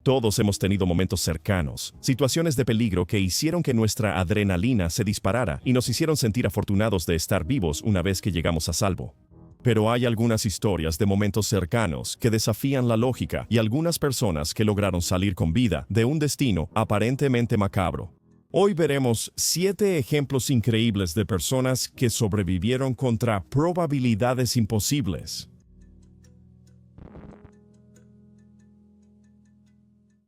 Todos hemos tenido momentos cercanos, situaciones de peligro que hicieron que nuestra adrenalina se disparara y nos hicieron sentir afortunados de estar vivos una vez que llegamos a salvo. Pero hay algunas historias de momentos cercanos que desafían la lógica y algunas personas que lograron salir con vida de un destino aparentemente macabro. Hoy veremos 7 ejemplos increíbles de personas que sobrevivieron contra probabilidades imposibles.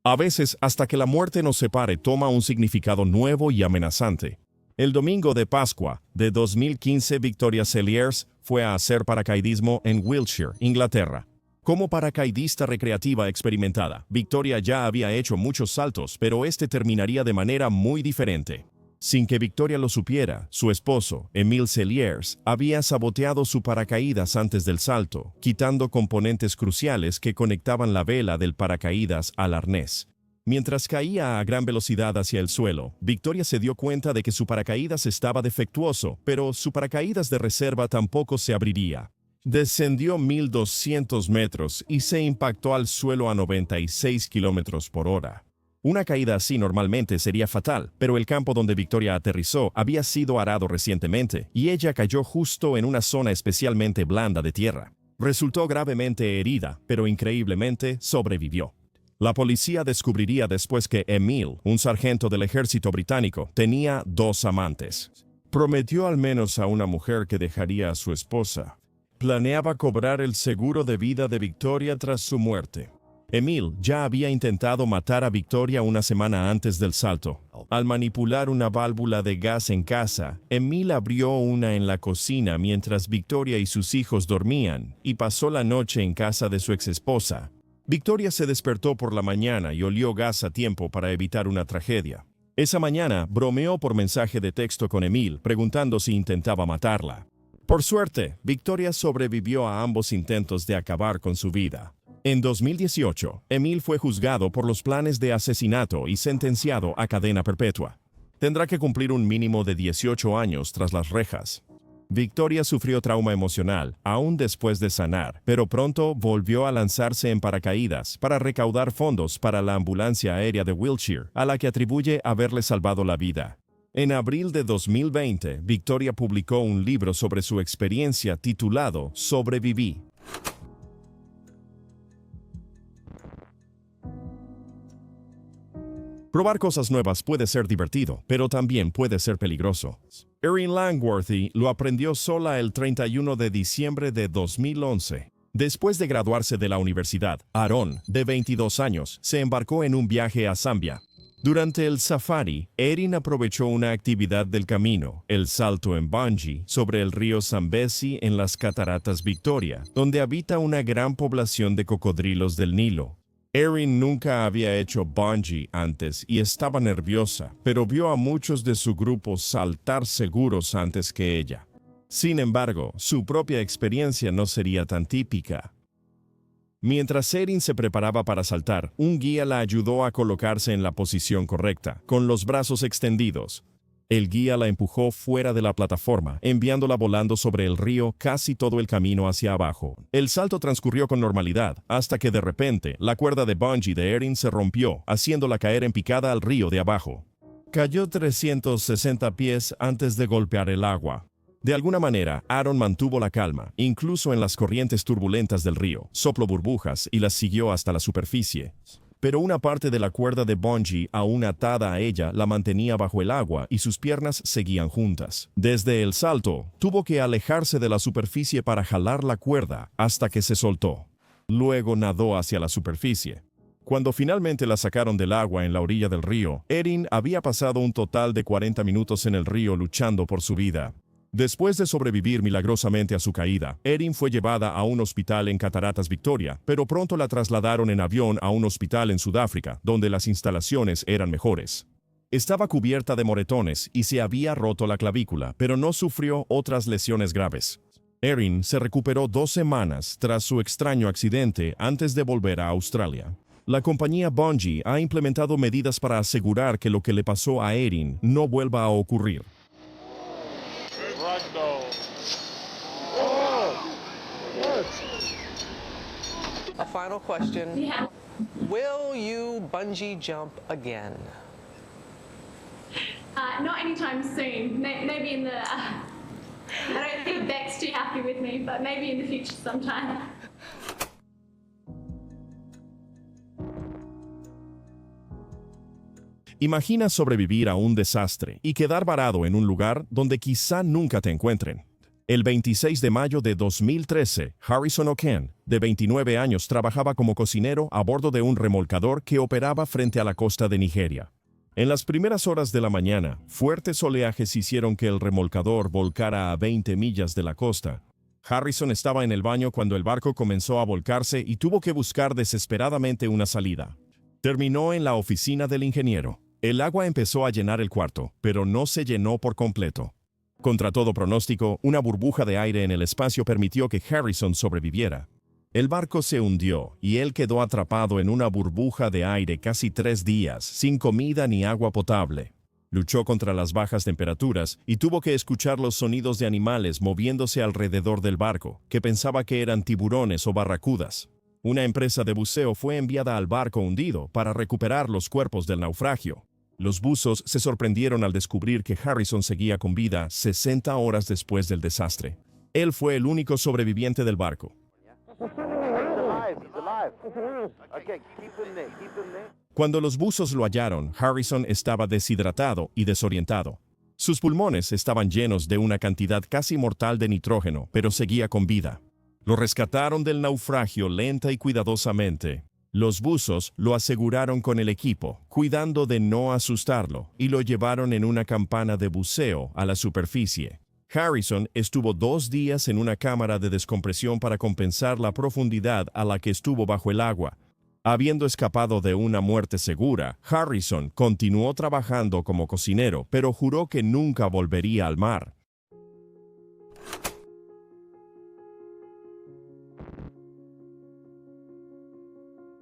A veces, hasta que la muerte nos separe, toma un significado nuevo y amenazante. El domingo de Pascua de 2015, Victoria Celliers fue a hacer paracaidismo en Wiltshire, Inglaterra. Como paracaidista recreativa experimentada, Victoria ya había hecho muchos saltos, pero este terminaría de manera muy diferente. Sin que Victoria lo supiera, su esposo, Emile Celliers, había saboteado su paracaídas antes del salto, quitando componentes cruciales que conectaban la vela del paracaídas al arnés. Mientras caía a gran velocidad hacia el suelo, Victoria se dio cuenta de que su paracaídas estaba defectuoso, pero su paracaídas de reserva tampoco se abriría. Descendió 1.200 metros y se impactó al suelo a 96 kilómetros por hora. Una caída así normalmente sería fatal, pero el campo donde Victoria aterrizó había sido arado recientemente y ella cayó justo en una zona especialmente blanda de tierra. Resultó gravemente herida, pero increíblemente sobrevivió. La policía descubriría después que Emile, un sargento del ejército británico, tenía 2 amantes. Prometió al menos a una mujer que dejaría a su esposa. Planeaba cobrar el seguro de vida de Victoria tras su muerte. Emile ya había intentado matar a Victoria una semana antes del salto. Al manipular una válvula de gas en casa, Emile abrió una en la cocina mientras Victoria y sus hijos dormían y pasó la noche en casa de su exesposa. Victoria se despertó por la mañana y olió gas a tiempo para evitar una tragedia. Esa mañana bromeó por mensaje de texto con Emile preguntando si intentaba matarla. Por suerte, Victoria sobrevivió a ambos intentos de acabar con su vida. En 2018, Emile fue juzgado por los planes de asesinato y sentenciado a cadena perpetua. Tendrá que cumplir un mínimo de 18 años tras las rejas. Victoria sufrió trauma emocional, aún después de sanar, pero pronto volvió a lanzarse en paracaídas para recaudar fondos para la ambulancia aérea de Wiltshire, a la que atribuye haberle salvado la vida. En abril de 2020, Victoria publicó un libro sobre su experiencia titulado Sobreviví. Probar cosas nuevas puede ser divertido, pero también puede ser peligroso. Erin Langworthy lo aprendió sola el 31 de diciembre de 2011. Después de graduarse de la universidad, Aaron, de 22 años, se embarcó en un viaje a Zambia. Durante el safari, Erin aprovechó una actividad del camino, el salto en bungee, sobre el río Zambezi en las Cataratas Victoria, donde habita una gran población de cocodrilos del Nilo. Erin nunca había hecho bungee antes y estaba nerviosa, pero vio a muchos de su grupo saltar seguros antes que ella. Sin embargo, su propia experiencia no sería tan típica. Mientras Erin se preparaba para saltar, un guía la ayudó a colocarse en la posición correcta, con los brazos extendidos. El guía la empujó fuera de la plataforma, enviándola volando sobre el río casi todo el camino hacia abajo. El salto transcurrió con normalidad, hasta que de repente la cuerda de bungee de Erin se rompió, haciéndola caer en picada al río de abajo. Cayó 360 pies antes de golpear el agua. De alguna manera, Aaron mantuvo la calma, incluso en las corrientes turbulentas del río, sopló burbujas y las siguió hasta la superficie. Pero una parte de la cuerda de bungee aún atada a ella la mantenía bajo el agua y sus piernas seguían juntas. Desde el salto, tuvo que alejarse de la superficie para jalar la cuerda hasta que se soltó. Luego nadó hacia la superficie. Cuando finalmente la sacaron del agua en la orilla del río, Erin había pasado un total de 40 minutos en el río luchando por su vida. Después de sobrevivir milagrosamente a su caída, Erin fue llevada a un hospital en Cataratas Victoria, pero pronto la trasladaron en avión a un hospital en Sudáfrica, donde las instalaciones eran mejores. Estaba cubierta de moretones y se había roto la clavícula, pero no sufrió otras lesiones graves. Erin se recuperó 2 semanas tras su extraño accidente antes de volver a Australia. La compañía Bungee ha implementado medidas para asegurar que lo que le pasó a Erin no vuelva a ocurrir. A final question. Yeah. Will you bungee jump again? Not anytime soon. Maybe in the... I don't think Beck's too happy with me, but maybe in the future sometime. Imagina sobrevivir a un desastre y quedar varado en un lugar donde quizá nunca te encuentren. El 26 de mayo de 2013, Harrison O'Ken, de 29 años, trabajaba como cocinero a bordo de un remolcador que operaba frente a la costa de Nigeria. En las primeras horas de la mañana, fuertes oleajes hicieron que el remolcador volcara a 20 millas de la costa. Harrison estaba en el baño cuando el barco comenzó a volcarse y tuvo que buscar desesperadamente una salida. Terminó en la oficina del ingeniero. El agua empezó a llenar el cuarto, pero no se llenó por completo. Contra todo pronóstico, una burbuja de aire en el espacio permitió que Harrison sobreviviera. El barco se hundió y él quedó atrapado en una burbuja de aire casi 3 días, sin comida ni agua potable. Luchó contra las bajas temperaturas y tuvo que escuchar los sonidos de animales moviéndose alrededor del barco, que pensaba que eran tiburones o barracudas. Una empresa de buceo fue enviada al barco hundido para recuperar los cuerpos del naufragio. Los buzos se sorprendieron al descubrir que Harrison seguía con vida 60 horas después del desastre. Él fue el único sobreviviente del barco. Cuando los buzos lo hallaron, Harrison estaba deshidratado y desorientado. Sus pulmones estaban llenos de una cantidad casi mortal de nitrógeno, pero seguía con vida. Lo rescataron del naufragio lenta y cuidadosamente. Los buzos lo aseguraron con el equipo, cuidando de no asustarlo, y lo llevaron en una campana de buceo a la superficie. Harrison estuvo 2 días en una cámara de descompresión para compensar la profundidad a la que estuvo bajo el agua. Habiendo escapado de una muerte segura, Harrison continuó trabajando como cocinero, pero juró que nunca volvería al mar.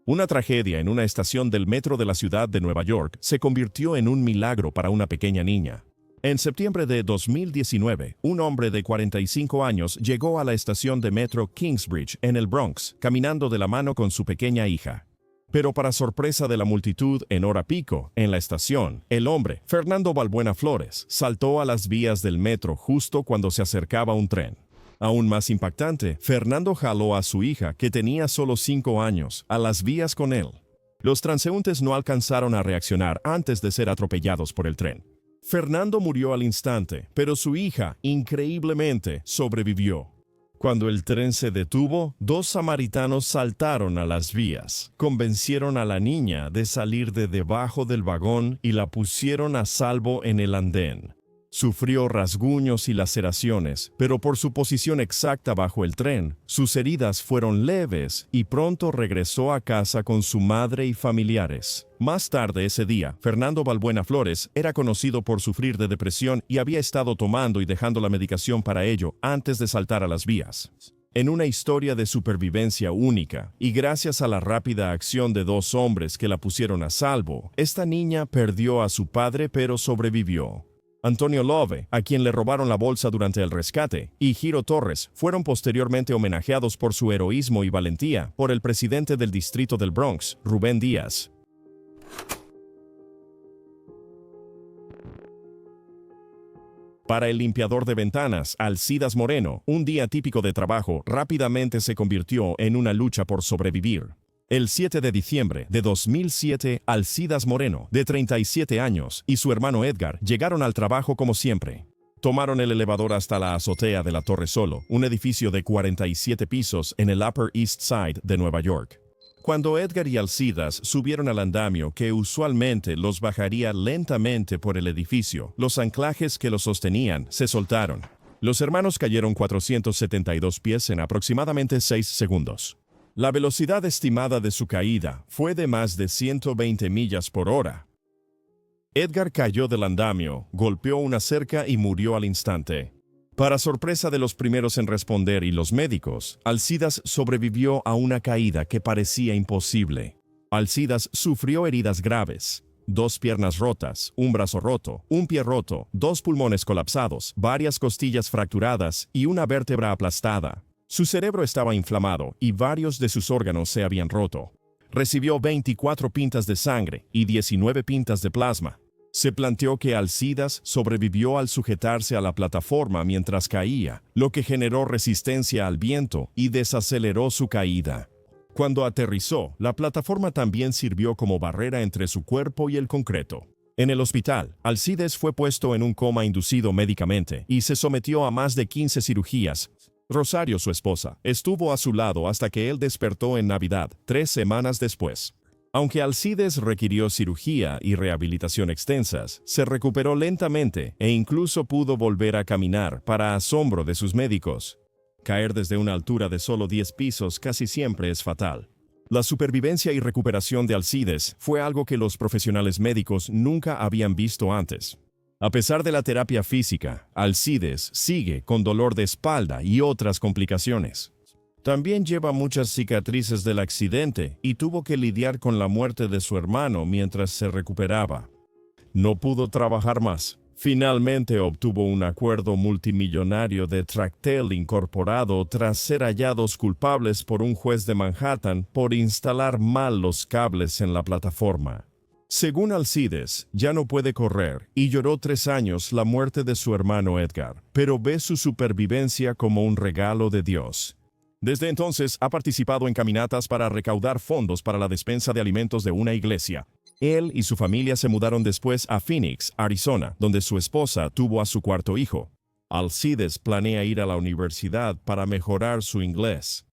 Una tragedia en una estación del metro de la ciudad de Nueva York se convirtió en un milagro para una pequeña niña. En septiembre de 2019, un hombre de 45 años llegó a la estación de metro Kingsbridge en el Bronx, caminando de la mano con su pequeña hija. Pero para sorpresa de la multitud en hora pico, en la estación, el hombre, Fernando Balbuena Flores, saltó a las vías del metro justo cuando se acercaba un tren. Aún más impactante, Fernando jaló a su hija, que tenía solo 5 años, a las vías con él. Los transeúntes no alcanzaron a reaccionar antes de ser atropellados por el tren. Fernando murió al instante, pero su hija, increíblemente, sobrevivió. Cuando el tren se detuvo, 2 samaritanos saltaron a las vías, convencieron a la niña de salir de debajo del vagón y la pusieron a salvo en el andén. Sufrió rasguños y laceraciones, pero por su posición exacta bajo el tren, sus heridas fueron leves y pronto regresó a casa con su madre y familiares. Más tarde ese día, Fernando Balbuena Flores era conocido por sufrir de depresión y había estado tomando y dejando la medicación para ello antes de saltar a las vías. En una historia de supervivencia única, y gracias a la rápida acción de 2 hombres que la pusieron a salvo, esta niña perdió a su padre pero sobrevivió. Antonio Love, a quien le robaron la bolsa durante el rescate, y Giro Torres fueron posteriormente homenajeados por su heroísmo y valentía por el presidente del distrito del Bronx, Rubén Díaz. Para el limpiador de ventanas, Alcidas Moreno, un día típico de trabajo rápidamente se convirtió en una lucha por sobrevivir. El 7 de diciembre de 2007, Alcidas Moreno, de 37 años, y su hermano Edgar llegaron al trabajo como siempre. Tomaron el elevador hasta la azotea de la Torre Solo, un edificio de 47 pisos en el Upper East Side de Nueva York. Cuando Edgar y Alcidas subieron al andamio que usualmente los bajaría lentamente por el edificio, los anclajes que los sostenían se soltaron. Los hermanos cayeron 472 pies en aproximadamente 6 segundos. La velocidad estimada de su caída fue de más de 120 millas por hora. Edgar cayó del andamio, golpeó una cerca y murió al instante. Para sorpresa de los primeros en responder y los médicos, Alcidas sobrevivió a una caída que parecía imposible. Alcidas sufrió heridas graves: 2 piernas rotas, un brazo roto, un pie roto, 2 pulmones colapsados, varias costillas fracturadas y una vértebra aplastada. Su cerebro estaba inflamado y varios de sus órganos se habían roto. Recibió 24 pintas de sangre y 19 pintas de plasma. Se planteó que Alcides sobrevivió al sujetarse a la plataforma mientras caía, lo que generó resistencia al viento y desaceleró su caída. Cuando aterrizó, la plataforma también sirvió como barrera entre su cuerpo y el concreto. En el hospital, Alcides fue puesto en un coma inducido médicamente y se sometió a más de 15 cirugías. Rosario, su esposa, estuvo a su lado hasta que él despertó en Navidad, 3 semanas después. Aunque Alcides requirió cirugía y rehabilitación extensas, se recuperó lentamente e incluso pudo volver a caminar, para asombro de sus médicos. Caer desde una altura de solo 10 pisos casi siempre es fatal. La supervivencia y recuperación de Alcides fue algo que los profesionales médicos nunca habían visto antes. A pesar de la terapia física, Alcides sigue con dolor de espalda y otras complicaciones. También lleva muchas cicatrices del accidente y tuvo que lidiar con la muerte de su hermano mientras se recuperaba. No pudo trabajar más. Finalmente obtuvo un acuerdo multimillonario de Tractel Incorporado tras ser hallados culpables por un juez de Manhattan por instalar mal los cables en la plataforma. Según Alcides, ya no puede correr y lloró 3 años la muerte de su hermano Edgar, pero ve su supervivencia como un regalo de Dios. Desde entonces ha participado en caminatas para recaudar fondos para la despensa de alimentos de una iglesia. Él y su familia se mudaron después a Phoenix, Arizona, donde su esposa tuvo a su 4º hijo. Alcides planea ir a la universidad para mejorar su inglés.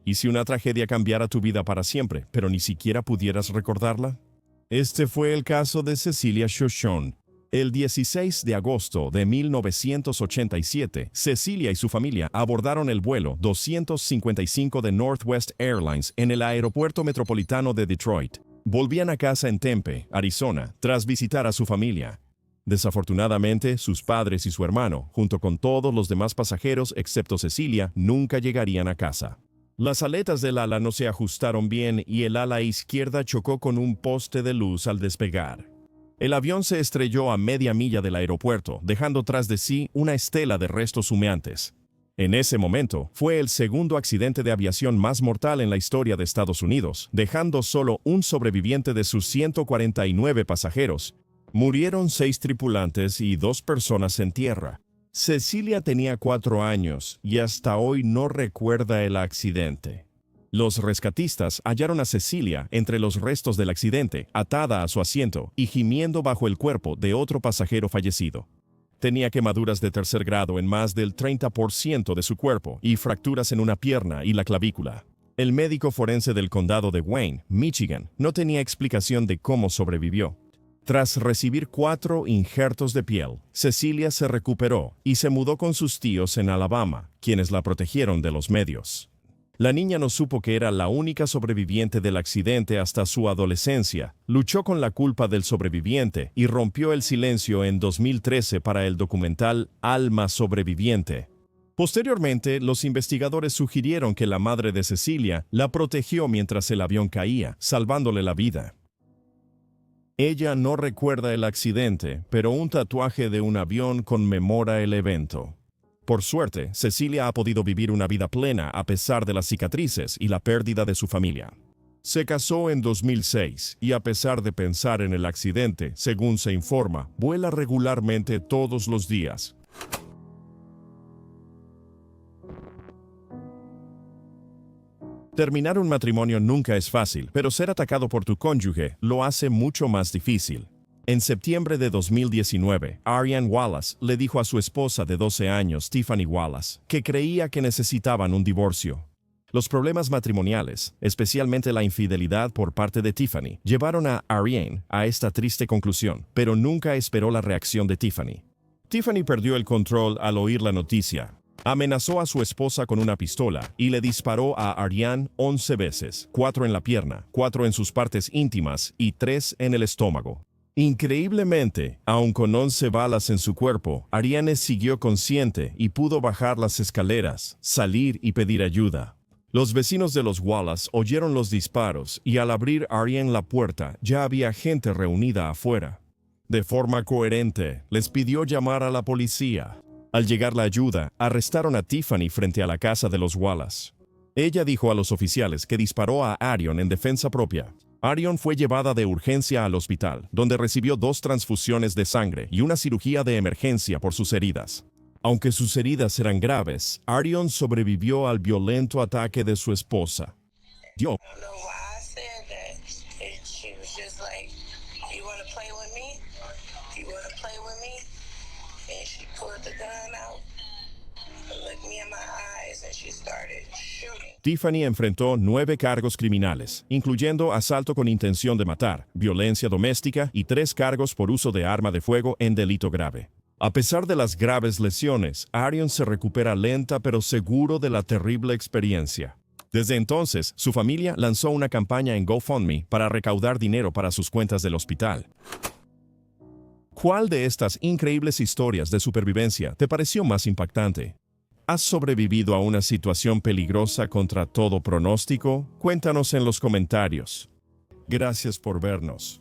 ¿Y si una tragedia cambiara tu vida para siempre, pero ni siquiera pudieras recordarla? Este fue el caso de Cecilia Shoshone. El 16 de agosto de 1987, Cecilia y su familia abordaron el vuelo 255 de Northwest Airlines en el aeropuerto metropolitano de Detroit. Volvían a casa en Tempe, Arizona, tras visitar a su familia. Desafortunadamente, sus padres y su hermano, junto con todos los demás pasajeros excepto Cecilia, nunca llegarían a casa. Las aletas del ala no se ajustaron bien y el ala izquierda chocó con un poste de luz al despegar. El avión se estrelló a media milla del aeropuerto, dejando tras de sí una estela de restos humeantes. En ese momento, fue el segundo accidente de aviación más mortal en la historia de Estados Unidos, dejando solo un sobreviviente de sus 149 pasajeros. Murieron 6 tripulantes y 2 personas en tierra. Cecilia tenía 4 años y hasta hoy no recuerda el accidente. Los rescatistas hallaron a Cecilia entre los restos del accidente, atada a su asiento y gimiendo bajo el cuerpo de otro pasajero fallecido. Tenía quemaduras de 3er grado en más del 30% de su cuerpo y fracturas en una pierna y la clavícula. El médico forense del condado de Wayne, Michigan, no tenía explicación de cómo sobrevivió. Tras recibir 4 injertos de piel, Cecilia se recuperó y se mudó con sus tíos en Alabama, quienes la protegieron de los medios. La niña no supo que era la única sobreviviente del accidente hasta su adolescencia, luchó con la culpa del sobreviviente y rompió el silencio en 2013 para el documental Alma Sobreviviente. Posteriormente, los investigadores sugirieron que la madre de Cecilia la protegió mientras el avión caía, salvándole la vida. Ella no recuerda el accidente, pero un tatuaje de un avión conmemora el evento. Por suerte, Cecilia ha podido vivir una vida plena a pesar de las cicatrices y la pérdida de su familia. Se casó en 2006 y a pesar de pensar en el accidente, según se informa, vuela regularmente todos los días. Terminar un matrimonio nunca es fácil, pero ser atacado por tu cónyuge lo hace mucho más difícil. En septiembre de 2019, Ariane Wallace le dijo a su esposa de 12 años, Tiffany Wallace, que creía que necesitaban un divorcio. Los problemas matrimoniales, especialmente la infidelidad por parte de Tiffany, llevaron a Ariane a esta triste conclusión, pero nunca esperó la reacción de Tiffany. Tiffany perdió el control al oír la noticia. Amenazó a su esposa con una pistola y le disparó a Ariane 11 veces, 4 en la pierna, 4 en sus partes íntimas y 3 en el estómago. Increíblemente, aun con 11 balas en su cuerpo, Ariane siguió consciente y pudo bajar las escaleras, salir y pedir ayuda. Los vecinos de los Wallace oyeron los disparos y al abrir Ariane la puerta ya había gente reunida afuera. De forma coherente, les pidió llamar a la policía. Al llegar la ayuda, arrestaron a Tiffany frente a la casa de los Wallace. Ella dijo a los oficiales que disparó a Arion en defensa propia. Arion fue llevada de urgencia al hospital, donde recibió 2 transfusiones de sangre y una cirugía de emergencia por sus heridas. Aunque sus heridas eran graves, Arion sobrevivió al violento ataque de su esposa. Dio I don't know why I said that. She was just like, you want to play with me? You want to play with me? And she pulled the gun out and looked me in my eyes and she started shooting. Tiffany enfrentó 9 cargos criminales, incluyendo asalto con intención de matar, violencia doméstica y 3 cargos por uso de arma de fuego en delito grave. A pesar de las graves lesiones, Arion se recupera lenta pero seguro de la terrible experiencia. Desde entonces, su familia lanzó una campaña en GoFundMe para recaudar dinero para sus cuentas del hospital. ¿Cuál de estas increíbles historias de supervivencia te pareció más impactante? ¿Has sobrevivido a una situación peligrosa contra todo pronóstico? Cuéntanos en los comentarios. Gracias por vernos.